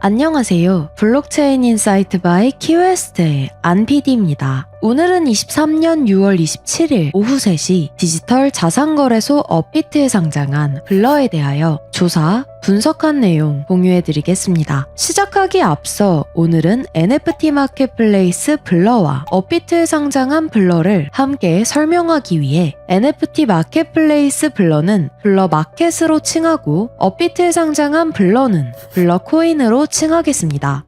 안녕하세요. 블록체인 인사이트 바이 키웨스트의 안PD입니다. 오늘은 23년 6월 27일 오후 3시 디지털 자산거래소 업비트에 상장한 블러에 대하여 조사, 분석한 내용 공유해드리겠습니다. 시작하기 앞서 오늘은 NFT 마켓플레이스 블러와 업비트에 상장한 블러를 함께 설명하기 위해 NFT 마켓플레이스 블러는 블러 마켓으로 칭하고 업비트에 상장한 블러는 블러 코인으로 칭하겠습니다.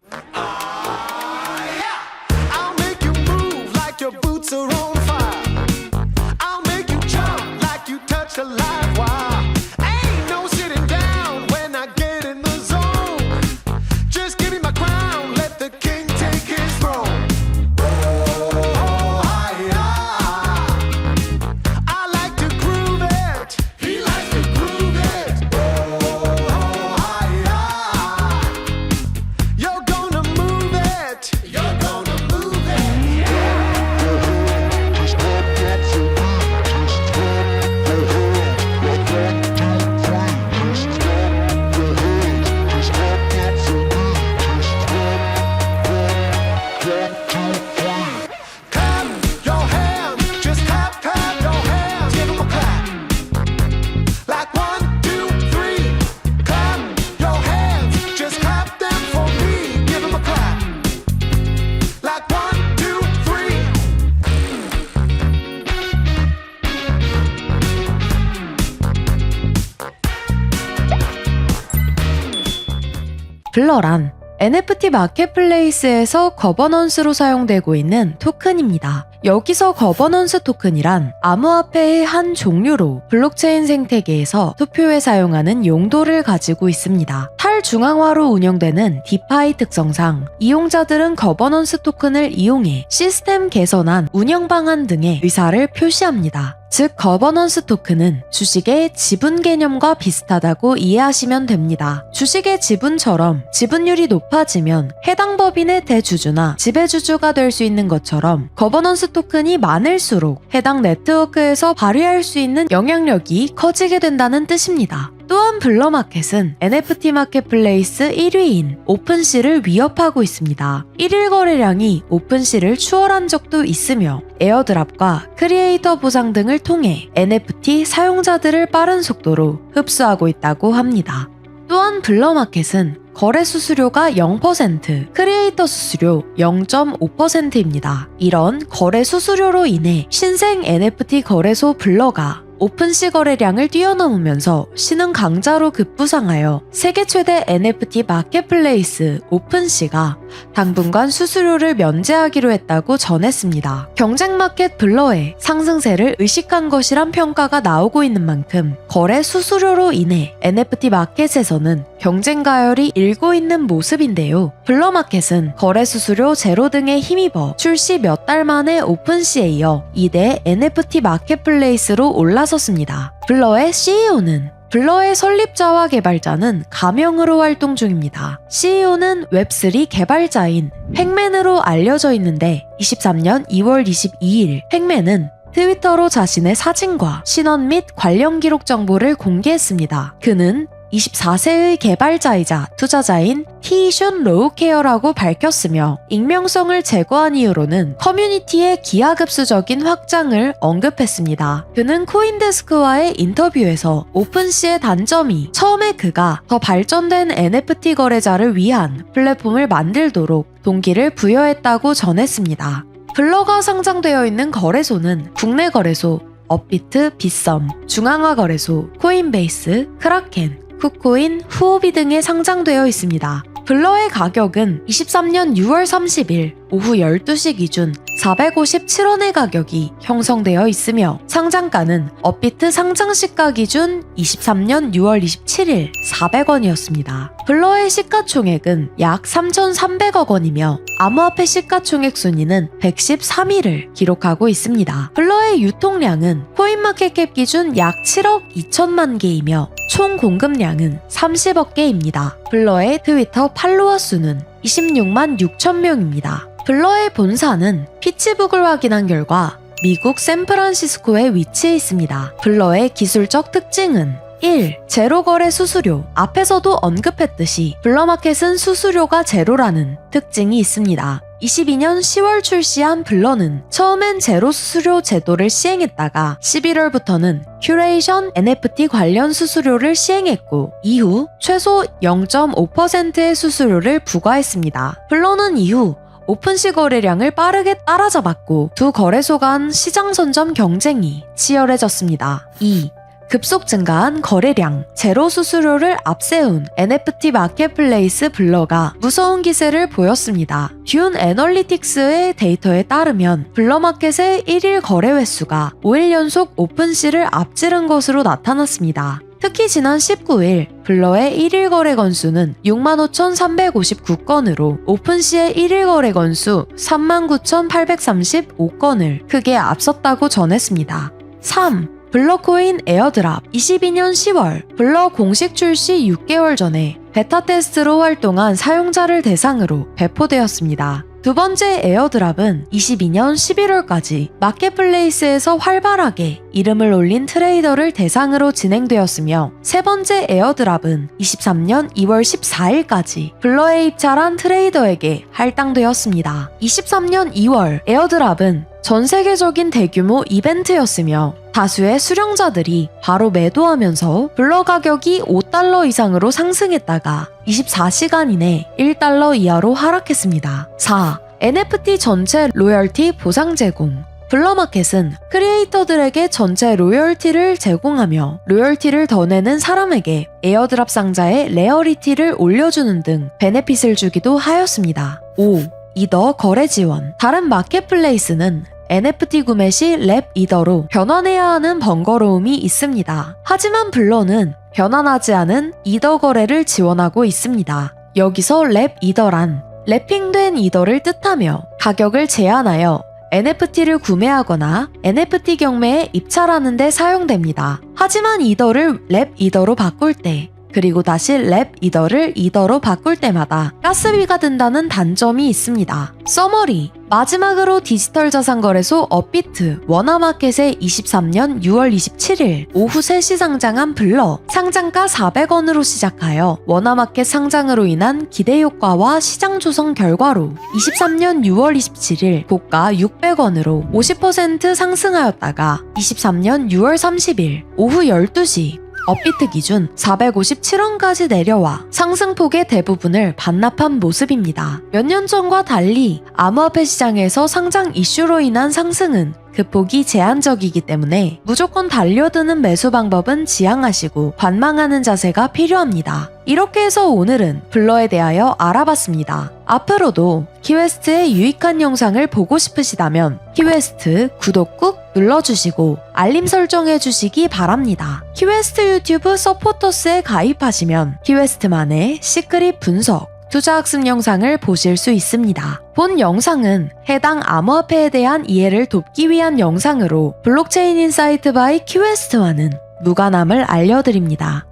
블러란 NFT 마켓플레이스에서 거버넌스로 사용되고 있는 토큰입니다. 여기서 거버넌스 토큰이란 암호화폐의 한 종류로 블록체인 생태계에서 투표에 사용하는 용도를 가지고 있습니다. 탈중앙화로 운영되는 디파이 특성상 이용자들은 거버넌스 토큰을 이용해 시스템 개선안, 운영 방안 등의 의사를 표시합니다. 즉, 거버넌스 토큰은 주식의 지분 개념과 비슷하다고 이해하시면 됩니다. 주식의 지분처럼 지분율이 높아지면 해당 법인의 대주주나 지배주주가 될 수 있는 것처럼 거버넌스 토큰이 많을수록 해당 네트워크에서 발휘할 수 있는 영향력이 커지게 된다는 뜻입니다. 또한 블러마켓은 NFT 마켓플레이스 1위인 오픈시를 위협하고 있습니다. 1일 거래량이 오픈시를 추월한 적도 있으며 에어드랍과 크리에이터 보상 등을 통해 NFT 사용자들을 빠른 속도로 흡수하고 있다고 합니다. 또한 블러마켓은 거래 수수료가 0%, 크리에이터 수수료 0.5%입니다. 이런 거래 수수료로 인해 신생 NFT 거래소 블러가 오픈시 거래량을 뛰어넘으면서 신흥 강자로 급부상하여 세계 최대 NFT 마켓플레이스 오픈시가 당분간 수수료를 면제하기로 했다고 전했습니다. 경쟁 마켓 블러의 상승세를 의식한 것이란 평가가 나오고 있는 만큼 거래 수수료로 인해 NFT 마켓에서는 경쟁 가열이 일고 있는 모습인데요. 블러 마켓은 거래 수수료 제로 등에 힘입어 출시 몇 달 만에 오픈시에 이어 2대 NFT 마켓플레이스로 올라섰습니다. 블러의 CEO는 블러의 설립자와 개발자는 가명으로 활동 중입니다. CEO는 웹3 개발자인 팩맨으로 알려져 있는데 23년 2월 22일 팩맨은 트위터로 자신의 사진과 신원 및 관련 기록 정보를 공개했습니다. 그는 24세의 개발자이자 투자자인 티슌 로우케어라고 밝혔으며 익명성을 제거한 이유로는 커뮤니티의 기하급수적인 확장을 언급했습니다. 그는 코인데스크와의 인터뷰에서 오픈시의 단점이 처음에 그가 더 발전된 NFT 거래자를 위한 플랫폼을 만들도록 동기를 부여했다고 전했습니다. 블러가 상장되어 있는 거래소는 국내 거래소, 업비트, 빗썸, 중앙화 거래소, 코인베이스, 크라켄, 쿠코인, 후오비 등에 상장되어 있습니다. 블러의 가격은 23년 6월 30일 오후 12시 기준 457원의 가격이 형성되어 있으며 상장가는 업비트 상장 시가 기준 23년 6월 27일 400원이었습니다. 블러의 시가총액은 약 3,300억 원이며 암호화폐 시가총액 순위는 113위를 기록하고 있습니다. 블러의 유통량은 코인마켓캡 기준 약 7억 2천만 개이며 총 공급량은 30억 개입니다. 블러의 트위터 팔로워 수는 26만 6천 명입니다. 블러의 본사는 피츠부그를 확인한 결과 미국 샌프란시스코에 위치해 있습니다. 블러의 기술적 특징은 1. 제로 거래 수수료. 앞에서도 언급했듯이 블러마켓은 수수료가 제로라는 특징이 있습니다. 22년 10월 출시한 블러는 처음엔 제로 수수료 제도를 시행했다가 11월부터는 큐레이션 NFT 관련 수수료를 시행했고 이후 최소 0.5%의 수수료를 부과했습니다. 블러는 이후 오픈시 거래량을 빠르게 따라잡았고 두 거래소 간 시장 선점 경쟁이 치열해졌습니다. 2. 급속 증가한 거래량, 제로 수수료를 앞세운 NFT 마켓플레이스 블러가 무서운 기세를 보였습니다. 듄 애널리틱스의 데이터에 따르면 블러마켓의 1일 거래 횟수가 5일 연속 오픈시를 앞지른 것으로 나타났습니다. 특히 지난 19일 블러의 1일 거래 건수는 65,359건으로 오픈시의 1일 거래 건수 39,835건을 크게 앞섰다고 전했습니다. 3. 블러코인 에어드랍. 22년 10월 블러 공식 출시 6개월 전에 베타 테스트로 활동한 사용자를 대상으로 배포되었습니다. 두 번째 에어드랍은 22년 11월까지 마켓플레이스에서 활발하게 이름을 올린 트레이더를 대상으로 진행되었으며 세 번째 에어드랍은 23년 2월 14일까지 블러에 입찰한 트레이더에게 할당되었습니다. 23년 2월 에어드랍은 전 세계적인 대규모 이벤트였으며 다수의 수령자들이 바로 매도하면서 블러 가격이 $5 이상으로 상승했다가 24시간 이내 $1 이하로 하락했습니다. 4. NFT 전체 로열티 보상 제공. 블러마켓은 크리에이터들에게 전체 로열티를 제공하며 로열티를 더 내는 사람에게 에어드랍 상자에 레어리티를 올려주는 등 베네핏을 주기도 하였습니다. 5. 이더 거래 지원. 다른 마켓플레이스는 NFT 구매 시 랩 이더로 변환해야 하는 번거로움이 있습니다. 하지만 블러는 변환하지 않은 이더 거래를 지원하고 있습니다. 여기서 랩 이더란 랩핑된 이더를 뜻하며 가격을 제한하여 NFT를 구매하거나 NFT 경매에 입찰하는 데 사용됩니다. 하지만 이더를 랩 이더로 바꿀 때 그리고 다시 랩 이더를 이더로 바꿀 때마다 가스비가 든다는 단점이 있습니다. 서머리. 마지막으로 디지털 자산 거래소 업비트 워너마켓에 23년 6월 27일 오후 3시 상장한 블러. 상장가 400원으로 시작하여 워너마켓 상장으로 인한 기대 효과와 시장 조성 결과로 23년 6월 27일 고가 600원으로 50% 상승하였다가 23년 6월 30일 오후 12시 업비트 기준 457원까지 내려와 상승폭의 대부분을 반납한 모습입니다. 몇 년 전과 달리 암호화폐 시장에서 상장 이슈로 인한 상승은 그 폭이 제한적이기 때문에 무조건 달려드는 매수 방법은 지양하시고 관망하는 자세가 필요합니다. 이렇게 해서 오늘은 블러에 대하여 알아봤습니다. 앞으로도 키웨스트의 유익한 영상을 보고 싶으시다면 키웨스트 구독 꾹 눌러주시고 알림 설정해주시기 바랍니다. 키웨스트 유튜브 서포터스에 가입하시면 키웨스트만의 시크릿 분석, 투자학습 영상을 보실 수 있습니다. 본 영상은 해당 암호화폐에 대한 이해를 돕기 위한 영상으로 블록체인 인사이트 바이 키웨스트와는 무관함을 알려드립니다.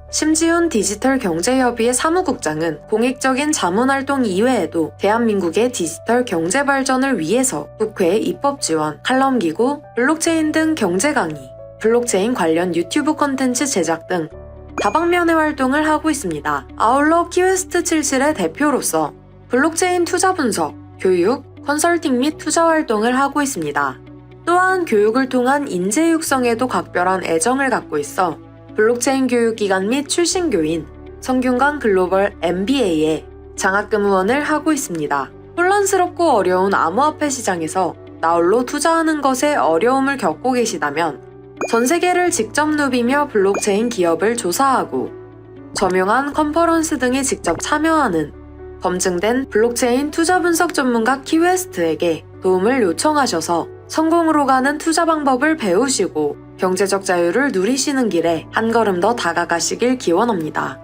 심지훈 디지털 경제협의회 사무국장은 공익적인 자문활동 이외에도 대한민국의 디지털 경제 발전을 위해서 국회 입법 지원, 칼럼 기고, 블록체인 등 경제 강의, 블록체인 관련 유튜브 콘텐츠 제작 등 다방면의 활동을 하고 있습니다. 아울러 키웨스트 77의 대표로서 블록체인 투자 분석, 교육, 컨설팅 및 투자 활동을 하고 있습니다. 또한 교육을 통한 인재 육성에도 각별한 애정을 갖고 있어 블록체인 교육기관 및 출신교인 성균관 글로벌 MBA에 장학금원을 하고 있습니다. 혼란스럽고 어려운 암호화폐 시장에서 나홀로 투자하는 것에 어려움을 겪고 계시다면 전 세계를 직접 누비며 블록체인 기업을 조사하고 저명한 컨퍼런스 등에 직접 참여하는 검증된 블록체인 투자 분석 전문가 키웨스트에게 도움을 요청하셔서 성공으로 가는 투자 방법을 배우시고 경제적 자유를 누리시는 길에 한 걸음 더 다가가시길 기원합니다.